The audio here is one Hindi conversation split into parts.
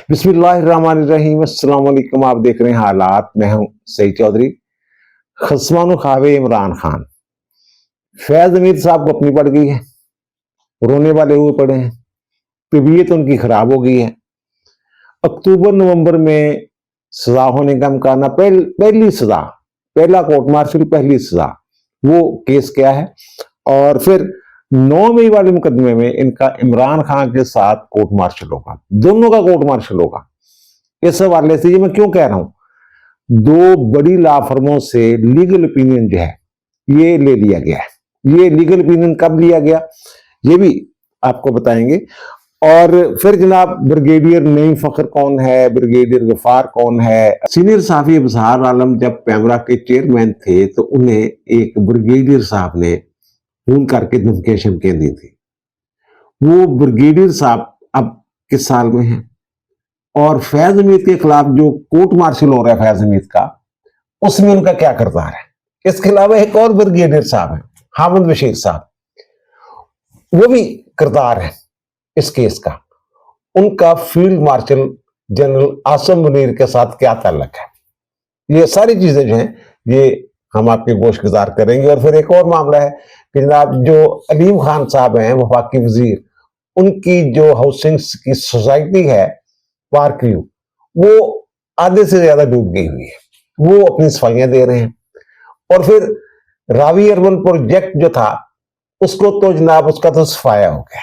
बिस्मिल्लाहिर्रहमानिर्रहीम। अस्सलाम वालेकुम। आप देख रहे हैं हालात। मैं हूं सईद चौधरी। खसमानो खावे इमरान खान, फैज हमीद साहब को अपनी पड़ गई है, रोने वाले हुए पड़े हैं, तबीयत उनकी खराब हो गई है। अक्टूबर नवंबर में सजा होने का इम्कान है। पहली सजा, पहला कोर्ट मार्शल, पहली सजा, वो केस क्या है। और फिर 9 मई वाले मुकदमे में इनका इमरान खान के साथ कोर्ट मार्शल होगा, दोनों का कोर्ट मार्शल होगा। इस हवाले से ये मैं क्यों कह रहा हूं, दो बड़ी लॉ फर्मों से लीगल ओपिनियन जो है ये ले लिया गया है। ये लीगल ओपिनियन कब लिया गया ये भी आपको बताएंगे। और फिर जनाब ब्रिगेडियर नईम फखर कौन है, ब्रिगेडियर गफार कौन है। सीनियर साफी अबसार आलम जब पैमरा के चेयरमैन थे तो उन्हें एक ब्रिगेडियर साहब ने फोन करके धमकेशन के दी थी। वो ब्रिगेडियर साहब अब किस साल में है, और फैज हमीद के खिलाफ जो कोर्ट मार्शल हो रहा है फैज हमीद का, उसमें उनका क्या किरदार है। इसके अलावा एक और ब्रिगेडियर साहब है, हामिद बशीर साहब, वो भी किरदार है इस केस का। उनका field marshal general Asim Munir के साथ क्या ताल्लुक है, ये सारी चीजें जो हैं ये हम आपके गोश गुजार करेंगे। और फिर एक और मामला है कि जनाब जो अलीम खान साहब हैं वफाकी वजीर, उनकी जो हाउसिंग की सोसाइटी है पार्क व्यू, वो आधे से ज्यादा डूब गई हुई है, वो अपनी सफाइयां दे रहे हैं। और फिर रावी अर्बन प्रोजेक्ट जो था उसको तो जनाब उसका तो सफाया हो गया,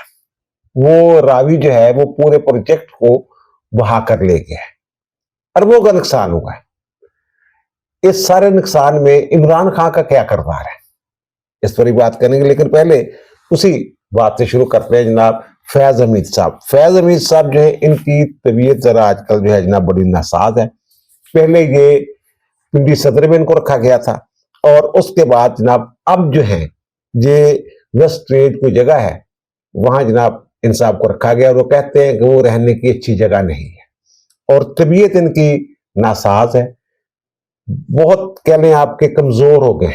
वो रावी जो है वो पूरे प्रोजेक्ट को बहा कर ले गया है, अरबों का नुकसान हुआ है। इस सारे नुकसान में इमरान खान का क्या किरदार है, इस पर ही बात करेंगे। लेकिन पहले उसी बात से शुरू करते हैं जनाब फैज हमीद साहब। फैज हमीद साहब जो है इनकी तबीयत जरा आजकल जो है जनाब बड़ी नासाज है। पहले ये पिंडी सदर में इनको रखा गया था, और उसके बाद जनाब अब जो है ये वेस्ट ट्रेड कोई जगह है वहां जनाब इन साहब को रखा गया, और वो कहते हैं कि वो रहने की अच्छी जगह नहीं है और तबीयत इनकी नासाज है, बहुत कह लें आपके कमजोर हो गए।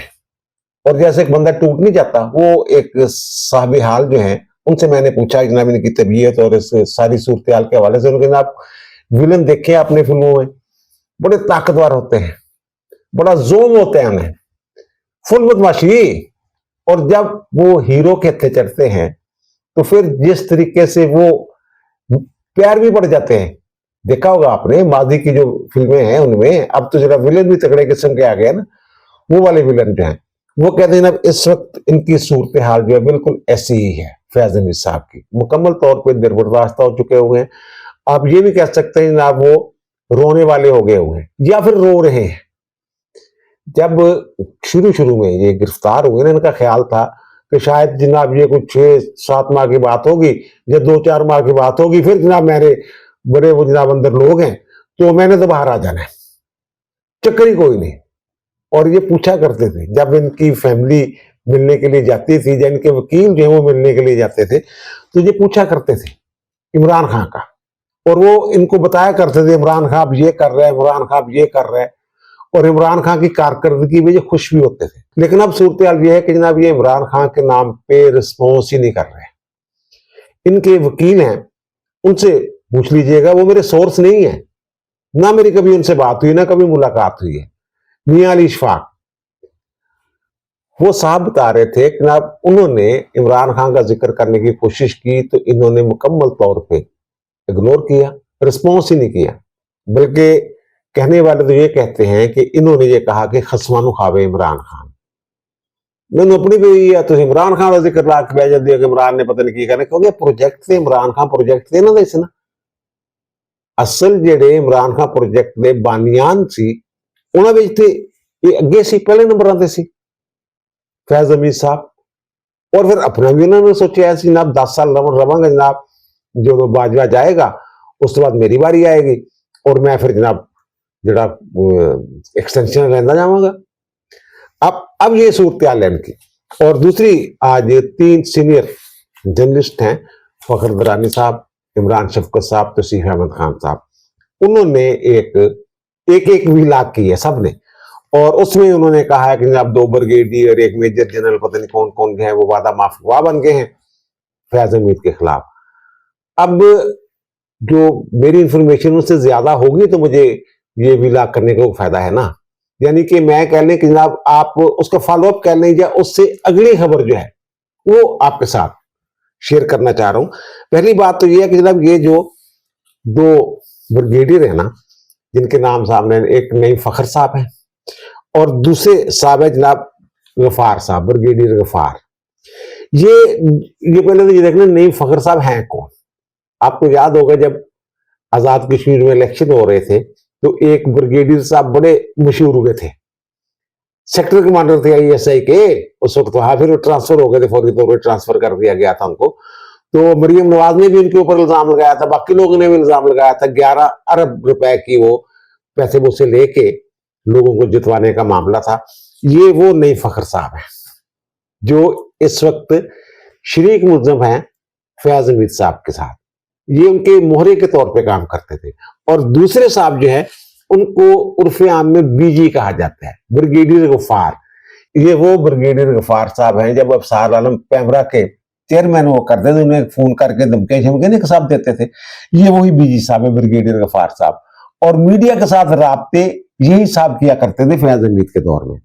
और जैसे एक बंदा टूट नहीं जाता, वो एक साहब हाल जो है उनसे मैंने पूछा जनाब इनकी तबीयत और इस सारी सूरत हाल के हवाले से। उन्होंने आप विलन देखे अपने फिल्मों में, बड़े ताकतवर होते हैं, बड़ा जोम होते हैं उन्हें, फुल बदमाशी। और जब वो हीरो के हत्थे चढ़ते हैं तो फिर जिस तरीके से वो प्यार भी पड़ जाते हैं, देखा होगा आपने मादी की जो फिल्में हैं उनमें, अब तो जरा विलन भी तगड़े किस्म के आ गए ना, वो वाले विलन जो हैं वो कहते हैं ना इस वक्त इनकी सूरत हाल जो है बिल्कुल ऐसी ही है। फैज हमीद साहब की मुकम्मल तौर पर दिलबर्दाश्त हो चुके हुए हैं। आप ये भी कह सकते हैं ना वो रोने वाले हो गए हुए हैं या फिर रो रहे हैं। जब शुरू शुरू में ये गिरफ्तार हुए ना, इनका ख्याल था कि शायद जनाब ये कुछ 6-7 माह की बात होगी या 2-4 माह की बात होगी, फिर जनाब मेरे बड़े वो जनाब अंदर लोग हैं तो मैंने तो बाहर आ जाना है, चक्कर ही कोई नहीं। और ये पूछा करते थे जब इनकी फैमिली मिलने के लिए जाती थी या इनके वकील जो है वो मिलने के लिए जाते थे, तो ये पूछा करते थे इमरान खान का, और वो इनको बताया करते थे इमरान खान ये कर रहे हैं, इमरान खान ये कर रहे हैं, और इमरान खान की कारकर्दगी में ये खुश भी होते थे। लेकिन अब सूरत हाल ये है कि जनाब ये इमरान खान के नाम पे रिस्पॉन्स ही नहीं कर रहे। इनके वकील हैं, उनसे पूछ लीजिएगा, वो मेरे सोर्स नहीं है, ना मेरी कभी उनसे बात हुई ना कभी मुलाकात हुई है। मियां अली इशफाक वो साहब बता रहे थे कि जनाब उन्होंने इमरान खान का जिक्र करने की कोशिश की तो इन्होंने मुकम्मल तौर पे इग्नोर किया, रिस्पॉन्स ही नहीं किया। बल्कि कहने वाले तो ये कहते हैं कि इन्होंने ये कहा कि खसमानु खावे इमरान खान। मैंने अपनी भी या तो इमरान खान का जिक्र ला के भेज दिया कि इमरान ने पता नहीं की करने, क्योंकि प्रोजेक्ट से इमरान खान प्रोजेक्ट थे ना इसना असल जेडे इमरान खान प्रोजेक्ट ਦੇ ਬਾਨੀਆਂ ਸੀ ਉਹਨਾਂ ਵਿੱਚ ਤੇ ਇਹ ਅੱਗੇ ਸੀ, ਪਹਿਲੇ ਨੰਬਰਾਂ ਤੇ ਸੀ फैज हमीद साहब। और फिर अपना भी उन्होंने सोचा ऐसी जनाब 10 साल रवांगा जनाब, जो बाजवा जाएगा उस तो बाद मेरी बारी आएगी और मैं फिर जनाब जरा एक्सटेंशन लेना जाऊंगा। अब ये सूरत हाल है इनकी। और दूसरी आज 3 सीनियर जर्नलिस्ट हैं, फखर दरानी साहब, इमरान शफकत साहब, तौसीफ अहमद खान साहब, उन्होंने एक विलाग की है सबने, और उसमें उन्होंने कहा है कि जनाब 2 ब्रिगेडियर, एक मेजर जनरल, पता नहीं कौन कौन है वो वादा माफवा बन गए हैं फैज हमीद के खिलाफ। अब जो मेरी इंफॉर्मेशन उससे ज्यादा होगी तो मुझे ये भी लाग करने का फायदा है ना। यानी कि मैं कह लें कि जनाब आप उसका फॉलोअप कर लें, या उससे अगली खबर जो है वो आपके साथ शेयर करना चाह रहा हूं। पहली बात तो ये है कि जनाब ये जो दो ब्रिगेडियर है ना, जिनके नाम सामने, एक नईम फखर साहब है और दूसरे साहब है जनाब गफार साहब, ब्रिगेडियर गफार। ये पहले तो ये देखना नईम फखर साहब हैं कौन। आपको याद होगा जब आजाद कश्मीर में इलेक्शन हो रहे थे तो एक ब्रिगेडियर साहब बड़े मशहूर हुए थे, सेक्टर कमांडर थे आईएसआई के उस वक्त। हाँ, फिर वो ट्रांसफर हो गए थे, फौरी तौर पर ट्रांसफर कर दिया गया था उनको। तो मरियम नवाज ने भी उनके ऊपर इल्जाम लगाया था, बाकी लोगों ने भी इल्जाम लगाया था। 11 अरब रुपए की वो पैसे मुझसे लेके लोगों को जितवाने का मामला था। ये वो नईम फखर साहब है जो इस वक्त शरीक मुल्ज़म हैं फैज हमीद साहब के साथ। ये उनके मोहरे के तौर पे काम करते थे। और दूसरे साहब जो है उनको उर्फे आम में बीजी कहा जाता है, ब्रिगेडियर गफार। ये वो ब्रिगेडियर गफार साहब हैं जब अफसार आलम पैमरा के चेयरमैन वो करते थे, उन्हें फोन करके धमकी धमकी साहब देते थे। ये वही बीजी साहब है, ब्रिगेडियर गफार साहब। और मीडिया के साथ राब्ते यही साहब किया करते थे फैज हमीद के दौर में।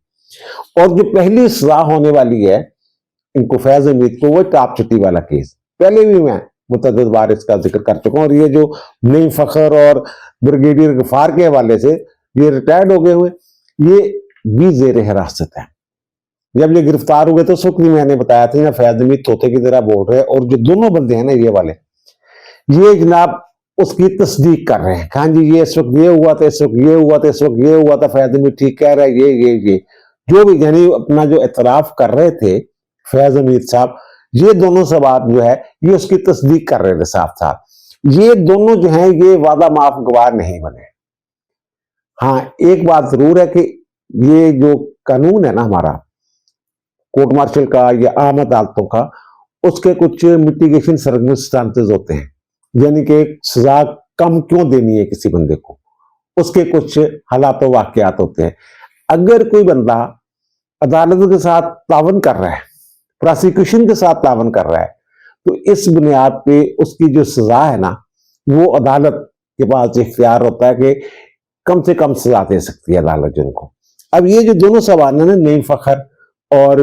और जो पहली सजा होने वाली है इनको फैज हमीद को, वो टाप चुट्टी वाला केस। पहले भी मैं मुतअद्दिद बार इसका जिक्र कर चुका हूं। और ये जो नईम फखर और ब्रिगेडियर गफार के हवाले से ये रिटायर्ड हो गए हुए, ये भी जेर हिरासत है। जब ये गिरफ्तार हुए तो उस वक्त भी मैंने बताया था फैज हमीद तोते की तरह बोल रहे हैं। और जो दोनों बंदे हैं ना ये वाले, ये जनाब उसकी तस्दीक कर रहे हैं। हाँ जी, ये इस वक्त ये हुआ था, इस वक्त ये हुआ था, इस वक्त ये हुआ था, फैज हमीद ठीक कह रहा है, ये जो भी यानी अपना जो एतराफ कर रहे थे फैज हमीद साहब, ये दोनों सवाल जो है ये उसकी तस्दीक कर रहे थे साथ साथ। ये दोनों जो हैं ये वादा माफ गवाह नहीं बने। हाँ, एक बात जरूर है कि ये जो कानून है ना हमारा कोर्ट मार्शल का या आम अदालतों का, उसके कुछ मिटिगेशन सर्कमस्टांसेस होते हैं। यानी कि सजा कम क्यों देनी है किसी बंदे को, उसके कुछ हालात वाकयात होते हैं। अगर कोई बंदा अदालत के साथ तावन कर रहा है, प्रोसिक्यूशन के साथ तावन कर रहा है, तो इस बुनियाद पे उसकी जो सजा है ना वो अदालत के पास इख्तियार होता है कि कम से कम सजा दे सकती है अदालत जिनको। अब ये जो दोनों सवाल है ना, नईम फखर और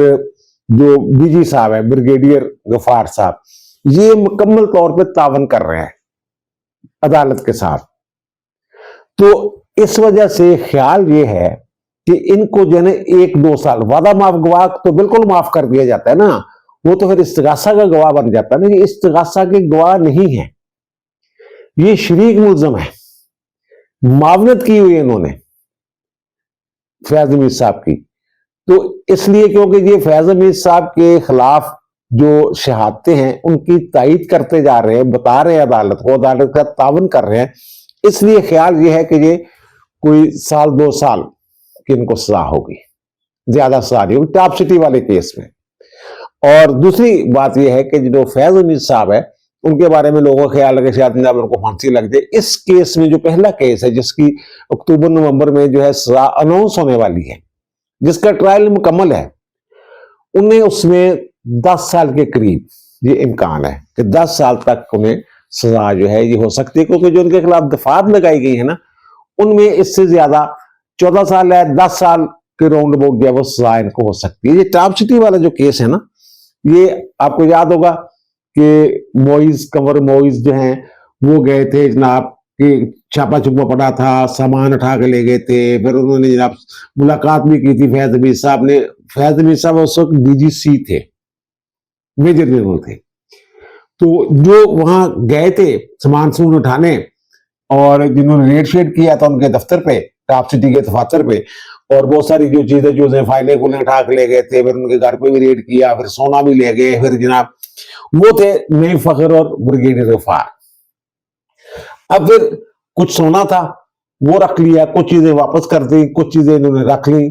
जो बीजी साहब है ब्रिगेडियर गफार साहब, ये मुकम्मल तौर पे तावन कर रहे हैं अदालत के साथ। तो इस वजह से ख्याल ये है कि इनको जो है 1-2 साल, वादा माफ गवाह तो बिल्कुल माफ कर दिया जाता है ना, वो तो फिर इस्तिगासा का गवाह बन जाता है ना। ये इस्तिगासा के गवाह नहीं है, ये शरीक मुल्ज़म है। मावनत की हुई इन्होंने फैज हमीद साहब की, तो इसलिए क्योंकि ये फैज हमीद साहब के खिलाफ जो शहादतें हैं उनकी तायीद करते जा रहे हैं, बता रहे हैं अदालत को, अदालत का तावन कर रहे हैं। इसलिए ख्याल ये है कि ये कोई 1-2 साल की इनको सजा होगी, ज्यादा सजा नहीं होगी टॉप सिटी वाले केस में। और दूसरी बात यह है कि जो फैज हमीद साहब है उनके बारे में लोगों का ख्याल है कि शायद उनको फांसी लग जाए। इस केस में जो पहला केस है जिसकी अक्टूबर-नवंबर में जो है सजा अनाउंस होने वाली है, जिसका ट्रायल मुकम्मल है, उन्हें उसमें 10 साल के करीब ये इम्कान है कि 10 साल तक उन्हें सजा जो है ये हो सकती है। क्योंकि जो उनके खिलाफ दफात लगाई गई है ना उनमें इससे ज्यादा 14 साल है, 10 साल के राउंड अबाउट जो है वो सजा इनको हो सकती है। ये टॉप सिटी वाला जो केस है ना, ये आपको याद होगा कि मोइज कंवर मोइज जो हैं वो गए थे जनाब कि छापा छुपा पड़ा था, सामान उठा के ले गए थे। फिर उन्होंने जनाब मुलाकात भी की थी फैज हमीद साहब ने। फैज हमीद साहब उस वक्त डीजीसी थे, मेजर जनरल थे। तो जो वहां गए थे सामान सून उठाने और जिन्होंने रेड शेड किया था उनके दफ्तर पे, टॉप सिटी के दफातर पे, और बहुत सारी जो चीजें फाइलें खुले उठा के ले गए थे। फिर उनके घर पे भी रेड किया, फिर सोना भी ले गए। फिर जनाब वो थे नईम फखर और ब्रिगेडियर गफार। अब फिर कुछ सोना था वो रख लिया, कुछ चीजें वापस कर दी, कुछ चीजें इन्होंने रख ली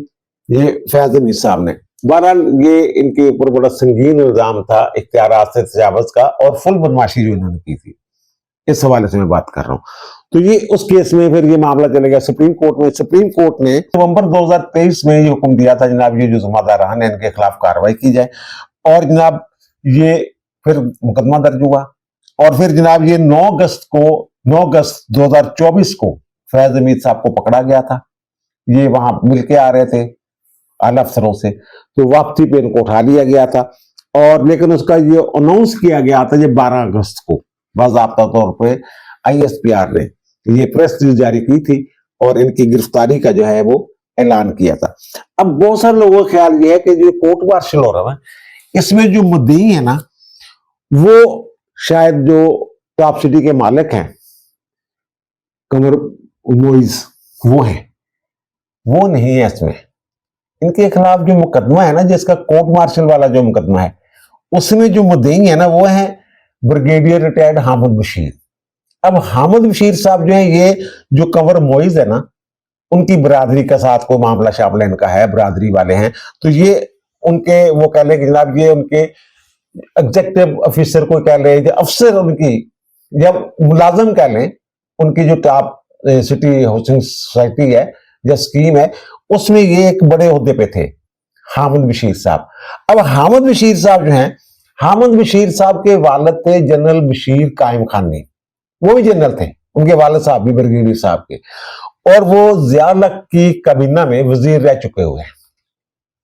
ये फैज हमीद साहब ने। बहरहाल ये इनके ऊपर बड़ा संगीन इल्जाम था इख्तियारात से तजावुज़ का और फुल बदमाशी जो इन्होंने की थी, इस हवाले से मैं बात कर रहा हूं। तो ये उस केस में फिर ये मामला चले गया सुप्रीम कोर्ट में। सुप्रीम कोर्ट ने नवंबर 2023 में ये हुक्म दिया था जनाब ये जो जुर्मादारान है इनके खिलाफ कार्रवाई की जाए। और जनाब ये फिर मुकदमा दर्ज हुआ और फिर जनाब ये 9 अगस्त को 9 अगस्त 2024 को फैज हमीद साहब को पकड़ा गया था। ये वहां मिलके आ रहे थे आला अफसरों से, तो वापसी पे इनको उठा लिया गया था। और लेकिन उसका ये अनाउंस किया गया था ये 12 अगस्त को बाज़ाब्ता तौर पे ISPR ने ये प्रेस रिलीज जारी की थी और इनकी गिरफ्तारी का जो है वो ऐलान किया था। अब बहुत सारे लोगों का ख्याल ये है कि जो कोर्ट मार्शल हो रहा है इसमें जो मुद्दई है ना वो शायद जो टॉप सिटी के मालिक हैं कमर मोइज वो है, वो नहीं है। इसमें इनके खिलाफ जो मुकदमा है ना, जिसका कोर्ट मार्शल वाला जो मुकदमा है उसमें जो मुद्दई है ना वो है ब्रिगेडियर रिटायर्ड हामिद बशीर। अब हामिद बशीर साहब जो है ये जो कंवर मोइज है ना उनकी बरादरी के साथ कोई मामला शामला इनका है, बरादरी वाले हैं, तो ये उनके वो कह लें कि जनाब ये उनके एग्जेक्टिव ऑफिसर को कह लें या अफसर उनकी या मुलाजम कह लें, उनकी जो टॉप सिटी हाउसिंग सोसाइटी है या स्कीम है उसमें ये एक बड़े ओहदे पे थे हामिद बशीर साहब। अब हामिद बशीर साहब जो हैं, हामिद बशीर साहब के वालिद थे जनरल बशीर कायम खानी, वो भी जनरल थे, उनके वालिद साहब भी ब्रिगेडियर साहब के, और वो ज़िया-उल-हक की काबीना में वजीर रह चुके हुए हैं।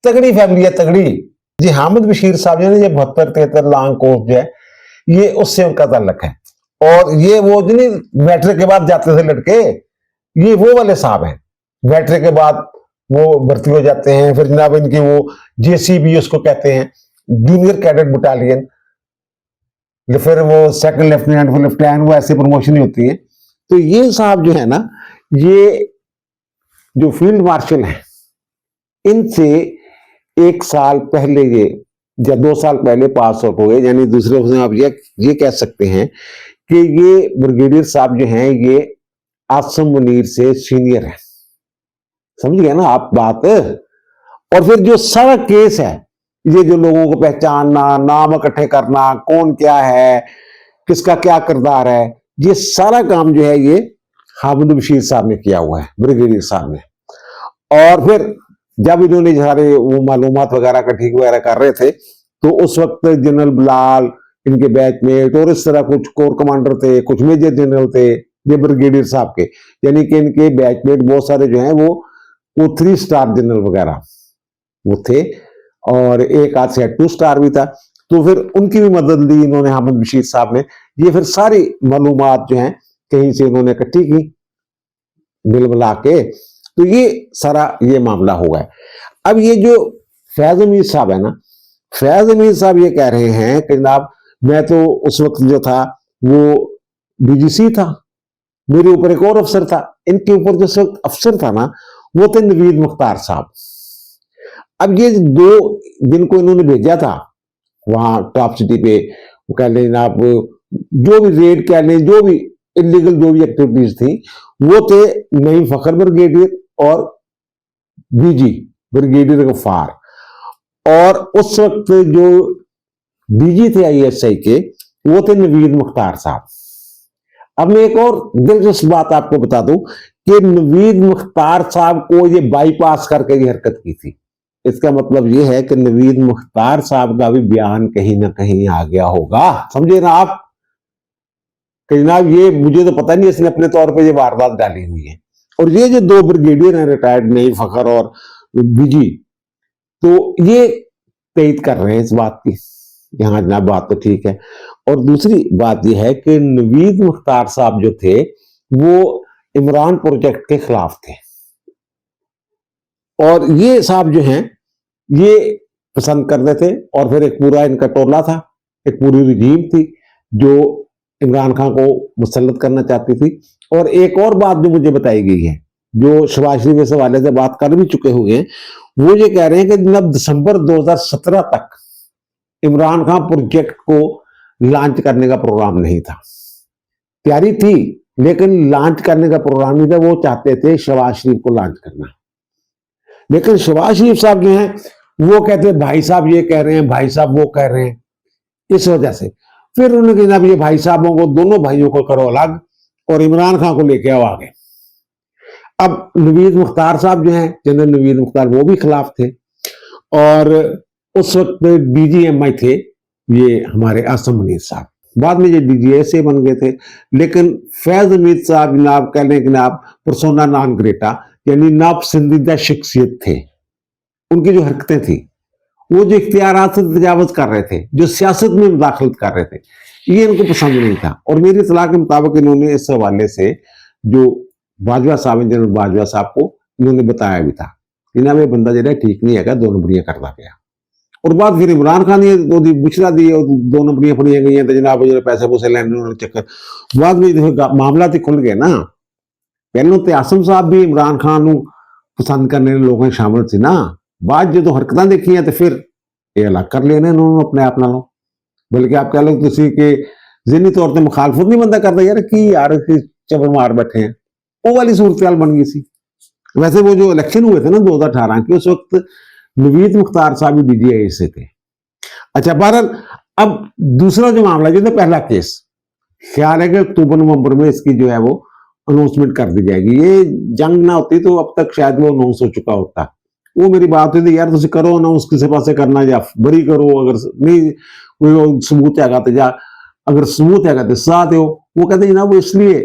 तगड़ी फैमिली है, तगड़ी जी। हामिद बशीर साहब जो है ये 72-73 लॉन्ग कोर्स जो है ये उससे उनका ताल्लुक है। और ये वो जो नहीं मैट्रिक के बाद जाते थे लड़के, ये वो वाले साहब हैं। मैट्रिक के बाद वो भर्ती हो जाते हैं, फिर जनाब इनकी वो JCB उसको कहते हैं, जूनियर कैडेट बटालियन, फिर वो सेकंड लेफ्टिनेंट, फिर लेफ्टिनेंट, वो ऐसे प्रमोशन होती है। तो ये साहब जो है ना ये जो फील्ड मार्शल हैं इनसे 1 साल पहले ये या 2 साल पहले पास आउट हो गए, यानी दूसरे से आप ये कह सकते हैं कि ये ब्रिगेडियर साहब जो हैं ये आसिम मुनीर से सीनियर है। समझ गए ना आप बात। और फिर जो सारा केस है ये जो लोगों को पहचानना, नाम इकट्ठे करना, कौन क्या है, किसका क्या किरदार है, ये सारा काम जो है ये हामिद बशीर साहब ने किया हुआ है, ब्रिगेडियर साहब ने। और फिर जब इन्होंने सारे वो मालूमात वगैरह इकट्ठी वगैरह कर रहे थे तो उस वक्त जनरल बिलाल, इनके बैचमेट और इस तरह कुछ कोर कमांडर थे, कुछ मेजर जनरल थे ये ब्रिगेडियर साहब के, यानी कि इनके बैचमेट बहुत सारे जो हैं वो 3 स्टार जनरल वगैरह वो थे, और एक आध से 2 स्टार भी था। तो फिर उनकी भी मदद ली इन्होंने, हामिद बशीर साहब ने। ये फिर सारी मालूमात जो हैं कहीं से इन्होंने इकट्ठी की मिल मिला के, तो ये सारा ये मामला हुआ है। अब ये जो फैज हमीद साहब है ना, फैज हमीद साहब ये कह रहे हैं कि जनाब मैं तो उस वक्त जो था वो DGC था, मेरे ऊपर एक और अफसर था, इनके ऊपर जो अफसर था ना वो थे नवीद मुख्तार साहब। अब ये 2 जिनको इन्होंने भेजा था वहां टॉप सिटी पे, वो कह लें जनाब जो भी रेड कह लें, जो भी इलीगल जो भी एक्टिविटीज थी, वो थे नईम फखर ब्रिगेडियर और BG ब्रिगेडियर गफ्फार। और उस वक्त जो DG थे ISI के वो थे नवीद मुख्तार साहब। अब मैं एक और दिलचस्प बात आपको बता दूं कि नवीद मुख्तार साहब को ये बाईपास करके ये हरकत की थी। इसका मतलब ये है कि नवीद मुख्तार साहब का भी बयान कहीं ना कहीं आ गया होगा, समझे ना आप, कि जनाब ये मुझे तो पता नहीं इसने अपने तौर पे ये वारदात डाली हुई है। और ये जो 2 ब्रिगेडियर हैं रिटायर्ड नईम फखर और BG, तो ये तयद कर रहे हैं इस बात की, यहाँ जनाब बात तो ठीक है। और दूसरी बात यह है कि नवीद मुख्तार साहब जो थे वो इमरान प्रोजेक्ट के खिलाफ थे, और ये साहब जो हैं ये पसंद करते थे। और फिर एक पूरा इनका टोला था, एक पूरी रजीम थी जो इमरान खान को मुसल्लत करना चाहती थी। और एक और बात जो मुझे बताई गई है, जो शहबाज शरीफ इस हवाले से बात कर भी चुके हुए हैं, वो ये कह रहे हैं कि जब दिसंबर 2017 तक इमरान खान प्रोजेक्ट को लॉन्च करने का प्रोग्राम नहीं था, तैयारी थी लेकिन लॉन्च करने का प्रोग्राम नहीं था। वो चाहते थे शहबाज शरीफ को लॉन्च करना, लेकिन शहबाज शरीफ साहब जो हैं वो कहते हैं भाई साहब ये कह रहे हैं, भाई साहब वो कह रहे हैं। इस वजह से फिर उन्होंने कहा ये भाई साहबों को, दोनों भाइयों को करो अलग और इमरान खान को लेके आओ आगे। अब नवीद मुख्तार साहब जो हैं, जनरल नवीद मुख्तार, वो भी खिलाफ थे। और उस वक्त DGMI थे ये हमारे आसिम मुनीर साहब। बाद में ये डीजीएसए बन गए थे। लेकिन फैज हमीद साहब जनाब कह लें कि जनाब परसोना नॉन ग्रेटा यानी नापसंदीदा शख्सियत थे। उनकी जो हरकतें थी, वो जो इख्तियारात से तजावुज कर रहे थे, जो सियासत में मुदाखलत कर रहे थे, ये इनको पसंद नहीं था। और मेरी इत्तला के मुताबिक इन्होंने इस हवाले से जो बाजवा साहब हैं, जनरल बाजवा साहब को इन्होंने बताया भी था कि ना ये बंदा जो है ठीक नहीं है, दो नंबरियां करता गया। और बाद फिर इमरान खान ने बुशरा दी और दो नंबरियां फड़ियां गई तो जनाब जो पैसे पूसे लेने चक्कर बाद में मामला तो खुल गए ना। पहलों तो आसम साहब भी इमरान खान पसंद करने लोगों शामिल थे ना, बाद जो हरकत देखी है तो फिर ये अलग कर लेने उन्होंने अपने आप नालों। बल्कि आप कह लो किसी के ज़हनी तौर पर मुखालफत नहीं बंदा करता यार कि यार चबर मार बैठे हैं, वो वाली सूरत बन गई सी। वैसे वो जो इलेक्शन हुए थे ना 2018 के, उस वक्त नवीद मुख्तार साहब भी डीजीआई से थे। अच्छा बहरहाल अब दूसरा जो मामला जो था पहला केस, ख्याल है कि अक्टूबर नवंबर में इसकी जो है वो अनाउंसमेंट कर दी जाएगी। ये जंग ना होती तो अब तक शायद वो अनाउंस हो चुका होता। वो मेरी बात हुई थी यार तुम करो अनाउंस किसी पासे करना या बरी करो, अगर नहीं कोई सबूत है तो जा, अगर सबूत है तो साथ हो। वो कहते ना वो इसलिए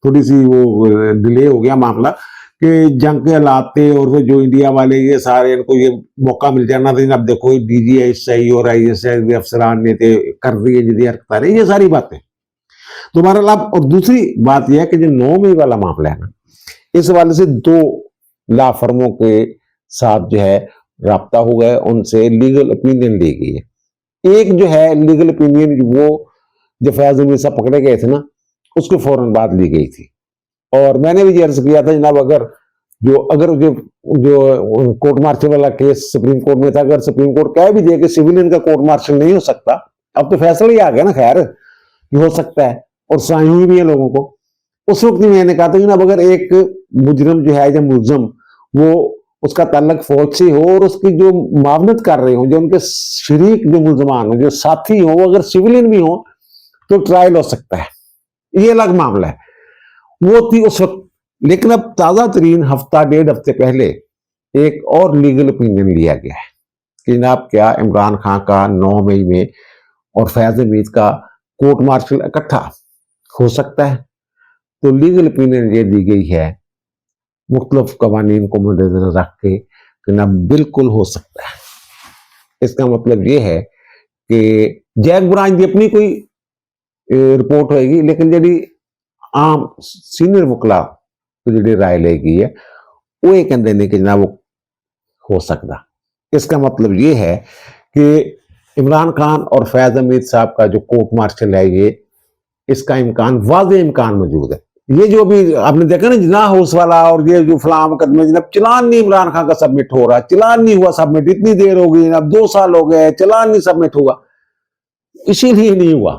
थोड़ी सी वो डिले हो गया मामला कि जंग के हालात थे और जो इंडिया वाले ये सारे इनको ये मौका मिल जाना था। अब देखो DGI और ISI अफसरान ने कर दिए जिदी हरकत, ये सारी बातें। तो बहरहाल अब और दूसरी बात यह है कि जो 9 मई वाला मामला है ना, इस हवाले से 2 लॉ फर्मों के साथ जो है राब्ता हो गया, उनसे लीगल ओपिनियन ली गई है। एक जो है लीगल ओपिनियन वो जो फैज हमीद साहब पकड़े गए थे ना, उसके फौरन बाद ली गई थी। और मैंने भी अर्ज किया था जनाब अगर जो कोर्ट मार्शल वाला केस सुप्रीम कोर्ट में था, अगर सुप्रीम कोर्ट कह भी दिया कि सिविलियन का कोर्ट मार्शल नहीं हो सकता, अब तो फैसला ही आ गया ना खैर कि हो सकता है और सुनाई हुई भी है लोगों को। उस वक्त मैंने कहा था जनाब अगर एक मुजरम जो है या मुलजम वो उसका ताल्लुक फौज से हो और उसकी जो मावनत कर रहे हो, जो उनके शरीक जो मुलजमान हो, जो साथी हो, अगर सिविलियन भी हो तो ट्रायल हो सकता है, ये अलग मामला है। वो थी उस वक्त। लेकिन अब ताजा तरीन हफ्ता 1.5 हफ्ते पहले एक और लीगल ओपिनियन लिया गया है कि जनाब क्या इमरान खान का 9 मई में और फैज हमीद का कोर्ट मार्शल इकट्ठा हो सकता है। तो लीगल ओपिनियन ये दी गई है मुख्तलिफ कवानीन को मद्देनजर रख के कि ना बिल्कुल हो सकता है। इसका मतलब ये है कि जैक ब्रांच की अपनी कोई रिपोर्ट होगी, लेकिन जी आम सीनियर वकला तो जी राय ली गई है वो ये कहते हैं कि जनाब वो हो सकता। इसका मतलब ये है कि इमरान खान और फैज हमीद साहब का जो कोर्ट मार्शल है ये इसका इम्कान वाज़ेह इम्कान मौजूद है। ये जो अभी आपने देखा ना जना हाउस वाला और ये जो फलां मुकदमे जनाब चलान नहीं इमरान खान का सबमिट हो रहा, चलान नहीं हुआ सबमिट, इतनी देर हो गई जनाब 2 साल हो गए चलान नहीं सबमिट हुआ, इसीलिए नहीं हुआ।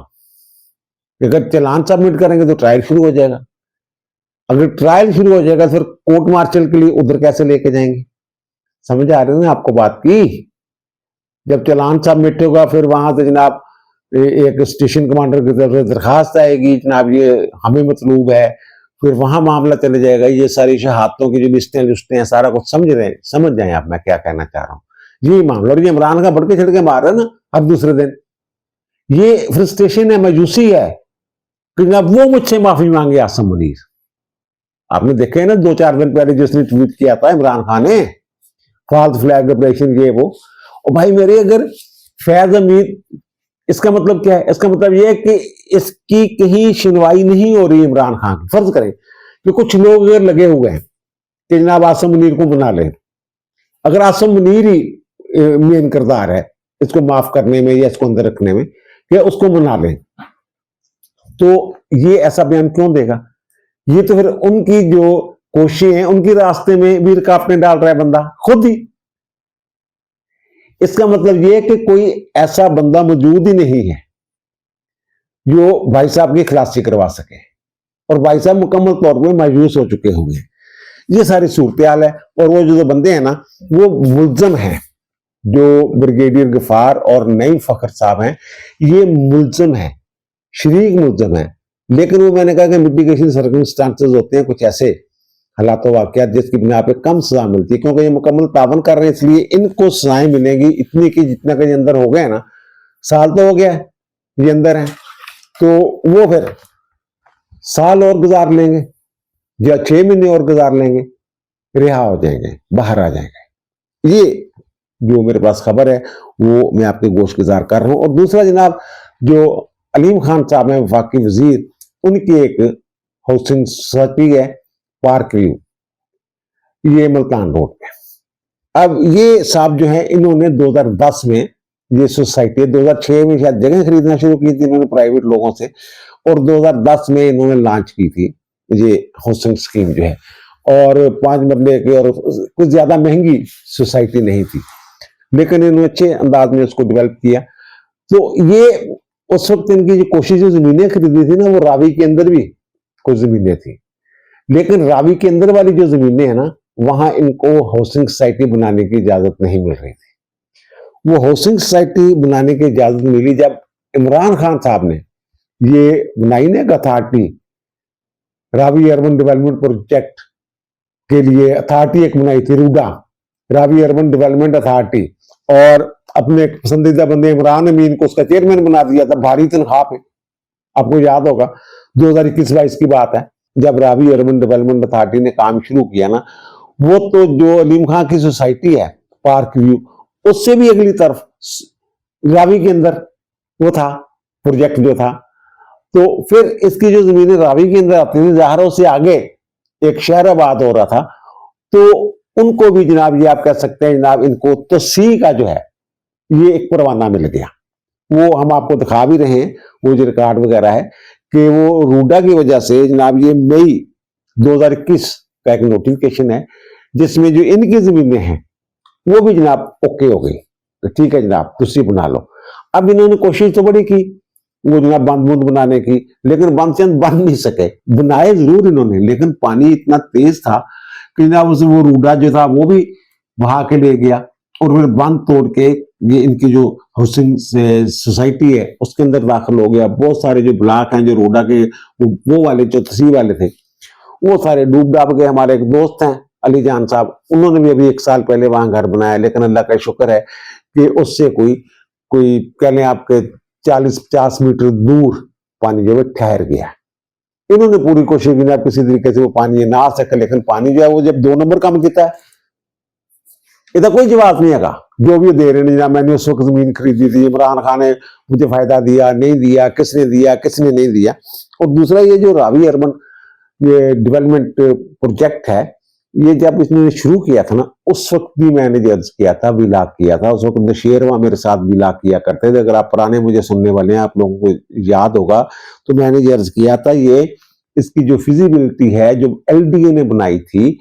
अगर चलान सबमिट करेंगे तो ट्रायल शुरू हो जाएगा, अगर ट्रायल शुरू हो जाएगा फिर कोर्ट मार्शल के लिए उधर कैसे लेके जाएंगे? समझ आ रही है आपको बात की? जब चलान सबमिट होगा फिर वहां से जनाब एक स्टेशन कमांडर की तरफ से दरखास्त आएगी जनाब ये हमें मतलूब है, फिर वहां मामला चले जाएगा। ये सारी शहादतों की जो लिस्टें हैं सारा कुछ समझ जाए आप मैं क्या कहना चाह रहा हूँ। ये मामला और ये इमरान का बढ़ के छिड़ के मार रहा है ना हर दूसरे दिन, ये फ्रस्ट्रेशन है, मायूसी है कि जनाब वो मुझसे माफी मांगे आसम मुनीर। आपने देखे है ना 2-4 दिन पहले जिसने ट्वीट किया था इमरान खान ने फॉल्स फ्लैग ऑपरेशन ये वो। और भाई मेरे अगर फैज हमीद, इसका मतलब क्या है? इसका मतलब यह है कि इसकी कहीं सुनवाई नहीं हो रही इमरान खान की। फर्ज करें कि कुछ लोग अगर लगे हुए हैं कि जनाब आसम मुनीर को मना लें, अगर आसम मुनीर ही मेन किरदार है इसको माफ करने में या इसको अंदर रखने में, या उसको मना लें, तो ये ऐसा बयान क्यों देगा? ये तो फिर उनकी जो कोशिशें हैं उनकी रास्ते में भी रुकावटें डाल रहा है बंदा खुद ही। इसका मतलब यह है कि कोई ऐसा बंदा मौजूद ही नहीं है जो भाई साहब की खलासी करवा सके, और भाई साहब मुकम्मल तौर पर मायूस हो चुके होंगे। ये सारी सूरत हाल है। और वो जो बंदे हैं ना वो मुल्जम हैं, जो ब्रिगेडियर गफार और नईम फखर साहब हैं, ये मुल्जम हैं, शरीक मुल्जम हैं। लेकिन वो मैंने कहा कि मिटिगेशन सर्कमस्टांसेस होते हैं, कुछ ऐसे हालात वाकयात जिसकी बिना पे कम सजा मिलती है, क्योंकि ये मुकम्मल तावन कर रहे हैं, इसलिए इनको सजाएं मिलेंगी इतनी की जितना के अंदर हो गए ना, साल तो हो गया ये अंदर है। तो वो फिर साल और गुजार लेंगे या 6 महीने और गुजार लेंगे, रिहा हो जाएंगे, बाहर आ जाएंगे। ये जो मेरे पास खबर है वो मैं आपके गोश गुजार कर रहा हूं। और दूसरा जनाब, जो अलीम खान साहब हैं वफाकी वजीर, उनकी एक हाउसिंग सोसाइटी है पार्क व्यू, ये मुल्तान रोड पे। अब ये साहब जो है इन्होंने 2010 में ये सोसाइटी, 2006 में शायद जगह खरीदना शुरू की थी इन्होंने प्राइवेट लोगों से, और 2010 में इन्होंने लॉन्च की थी ये हाउसिंग स्कीम जो है। और 5 मरले की और कुछ ज्यादा महंगी सोसाइटी नहीं थी, लेकिन इन्होंने अच्छे अंदाज में उसको डेवलप किया। तो ये उस वक्त इनकी जो कोशिश जो जमीनें खरीदी थी ना, वो रावी के अंदर भी कुछ जमीनें थी, लेकिन रावी के अंदर वाली जो जमीनें हैं ना, वहां इनको हाउसिंग सोसाइटी बनाने की इजाजत नहीं मिल रही थी। वो हाउसिंग सोसाइटी बनाने की इजाजत मिली जब इमरान खान साहब ने ये बनाई ना authority, Ravi urban development project के लिए अथॉरिटी एक बनाई थी, RUDA, Ravi urban development authority, और अपने पसंदीदा बंदे इमरान अमीन को उसका चेयरमैन बना दिया था, भारी तनख्वाह पे। आपको याद होगा 2021-22 की बात है, जब रावी अर्बन डेवलपमेंट अथॉरिटी ने काम शुरू किया ना, वो तो जो अलीम खां की सोसाइटी है पार्क व्यू, उससे भी अगली तरफ रावी के अंदर वो था प्रोजेक्ट जो था। तो फिर इसकी जो जमीनें रावी के अंदर आती थी, ज़ाहिर उससे आगे एक शहर आबाद हो रहा था, तो उनको भी जनाब ये आप कह सकते हैं जनाब, इनको तस्सी का जो है ये एक परवाना मिल गया। वो हम आपको दिखा भी रहे हैं, वो जो रिकॉर्ड वगैरह है कि वो रूडा की वजह से जनाब ये मई 2021 का एक नोटिफिकेशन है जिसमें जो इनकी जमीनें हैं वो भी जनाब ओके हो गई, तो ठीक है जनाब तुसी बना लो। अब इन्होंने कोशिश तो बड़ी की वो जनाब बंद बुंद बनाने की, लेकिन बंद चंद बन नहीं सके। बनाए जरूर इन्होंने, लेकिन पानी इतना तेज था कि जनाब उसे वो रूडा जो था वो भी बहा के ले गया, और फिर बंद तोड़ के ये इनकी जो हाउसिंग सोसाइटी है उसके अंदर दाखिल हो गया। बहुत सारे जो ब्लॉक हैं जो रूडा के वो वाले जो तहसील वाले थे वो सारे डूब डाब गए। हमारे एक दोस्त हैं अली जान साहब, उन्होंने भी अभी 1 साल पहले वहां घर बनाया, लेकिन अल्लाह का शुक्र है कि उससे कोई कह लें आपके 40-50 मीटर दूर पानी जो है ठहर गया। इन्होंने पूरी कोशिश की ना किसी तरीके से वो पानी ना आ सके, लेकिन पानी जो है वो जब 2 नंबर काम किया है, इधर कोई जवाब नहीं है जो भी दे रहे हैं। मैंने उस वक्त जमीन खरीदी थी, इमरान खान ने मुझे फायदा दिया, नहीं दिया, किसने दिया, किसने नहीं दिया। और दूसरा ये जो रावी अर्बन ये डेवलपमेंट प्रोजेक्ट है, ये जब इसने शुरू किया था ना, उस वक्त भी मैंने अर्ज किया था, विलाक किया था। उस वक्त नशेरवा मेरे साथ विलाक किया करते थे। अगर आप पुराने मुझे सुनने वाले हैं, आप लोगों को याद होगा, तो मैंने ये अर्ज किया था, ये इसकी जो फिजिबिलिटी है जो एलडीए ने बनाई थी,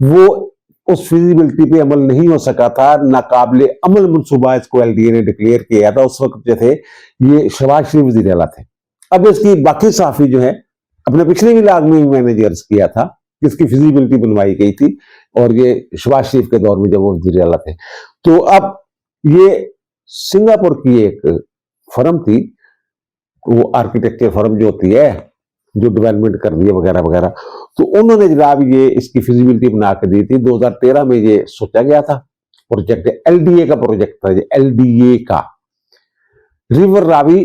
वो उस फिजिबिलिटी पे अमल नहीं हो सका था। नाकाबिले अमल मनसूबा इसको एलडीए ने डिक्लेयर किया था। उस वक्त जो थे ये शहबाज शरीफ वज़ीर आला थे। अब इसकी बाकी साफी जो है, अपने पिछले विलाग में मैंने अर्ज किया था कि इसकी फिजिबिलिटी बनवाई गई थी, और ये शहबाज शरीफ के दौर में जब वो वज़ीर आला थे। तो अब ये सिंगापुर की एक फर्म थी, वो आर्किटेक्चर फर्म जो होती है जो डेवलपमेंट कर दी है वगैरह वगैरह, तो उन्होंने जनाब ये इसकी फिजिबिलिटी बना के दी थी। 2013 में ये सोचा गया था, प्रोजेक्ट एलडीए का प्रोजेक्ट था, एलडीए का रिवर रावी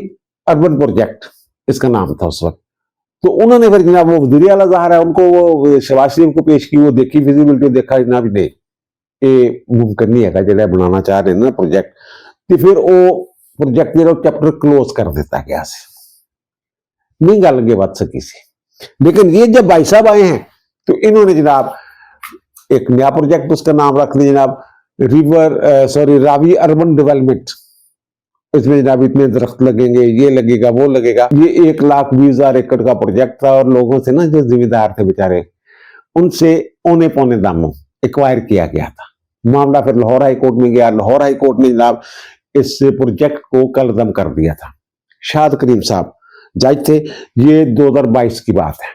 अर्बन प्रोजेक्ट इसका नाम था उस वक्त। तो उन्होंने फिर जनाब वो वज़ीर आला ज़ाहिर है उनको वो शहबाज शरीफ को पेश की, वो देखी फिजिबिलिटी, देखा जनाब नहीं ये मुमकिन नहीं है जो बनाना चाह रहे हैं ना प्रोजेक्ट, तो फिर वो प्रोजेक्ट जो चैप्टर क्लोज कर देता गया से, नहीं गल अगे बढ़ सकी सी। लेकिन ये जब भाई साहब आए हैं तो इन्होंने जनाब एक नया प्रोजेक्ट उसका नाम रख दिया जनाब रावी अर्बन डेवलपमेंट। इसमें जनाब इतने दरख्त लगेंगे, ये लगेगा, वो लगेगा। ये 1,20,000 एकड़ का प्रोजेक्ट था, और लोगों से ना जो जिम्मेदार थे बेचारे, उनसे औने पौने दामों एक्वायर किया गया था। मामला फिर लाहौर हाई कोर्ट में गया। लाहौर हाई कोर्ट ने जनाब इस प्रोजेक्ट को कलअदम कर दिया था। शाद करीम साहब जज थे, ये 2022 की बात है।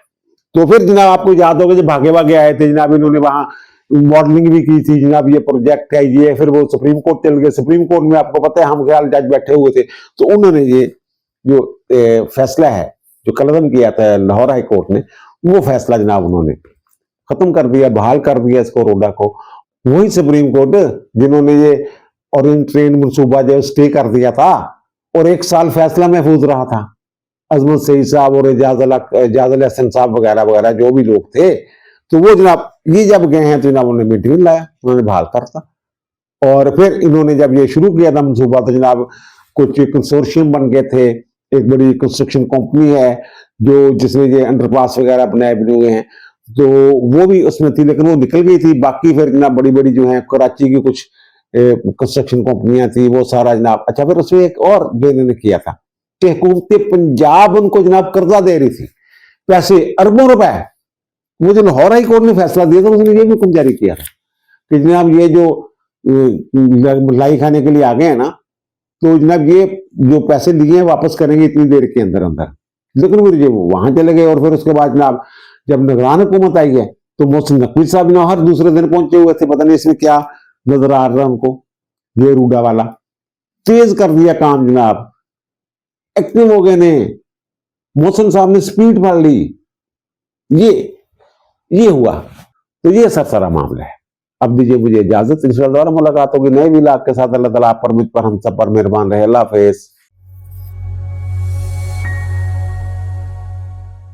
तो फिर जनाब आपको याद होगा जब भागे भागे आए थे जनाब, इन्होंने वहां मॉडलिंग भी की थी जनाब, ये प्रोजेक्ट है ये। फिर वो सुप्रीम कोर्ट चल गए। सुप्रीम कोर्ट में आपको पता है हम ख्याल जज बैठे हुए थे, तो उन्होंने ये जो फैसला है जो कलअदम किया था लाहौर हाई कोर्ट ने, वो फैसला जनाब उन्होंने खत्म कर दिया, बहाल कर दिया इसको, रोडा को। वही सुप्रीम कोर्ट जिन्होंने ये ऑरेंज ट्रेन मनसूबा जो स्टे कर दिया था, और 1 साल फैसला महफूज रहा था। अजमत सईद साहब और एजाजुल हसन साहब वगैरह वगैरह जो भी लोग थे, तो वो जनाब ये जब गए हैं तो जनाब उन्होंने मीटिंग लाया, उन्होंने बहाल करता। और फिर इन्होंने जब ये शुरू किया था मनसूबा, तो जनाब कुछ कंसोर्शियम बन गए थे, एक बड़ी कंस्ट्रक्शन कंपनी है जो जिसमें ये अंडरपास वगैरह बनाए बने हुए हैं, तो वो भी उसमें थी, लेकिन वो निकल गई थी। बाकी फिर जनाब बड़ी बड़ी जो है कराची की कुछ कंस्ट्रक्शन कंपनियां थी, वो सारा जनाब। अच्छा, फिर उसमें एक और जो इन्होंने किया था कि हुकूमत पंजाब उनको जनाब कर्जा दे रही थी, पैसे अरबों रुपए। वो जो लाहौर हाई कोर्ट ने फैसला दिया था, उसने ये भी हुक्म जारी किया था कि जनाब ये जो लाई खाने के लिए आ गए हैं ना, तो जनाब ये जो पैसे लिए हैं वापस करेंगे इतनी देर के अंदर अंदर। लेकिन फिर ये वहां चले गए। और फिर उसके बाद जनाब जब निगरान हुकूमत आई है, तो मोहसिन नकवी साहब ना हर दूसरे दिन पहुंचे हुए थे, पता नहीं इसमें क्या नजर आ रहा है उनको, ये रूडा वाला तेज कर दिया काम जनाब, एक्टिव हो गए ने, मोहसिन साहब ने स्पीड पकड़ ली। ये हुआ। तो ये सब सारा मामला है। अब दीजिए मुझे इजाजत, इंशाअल्लाह दोबारा मुलाकात होगी नए विलाग के साथ। अल्लाह ताला आप पर, मुझ पर, हम सब पर मेहरबान रहे। अल्लाह हाफिज।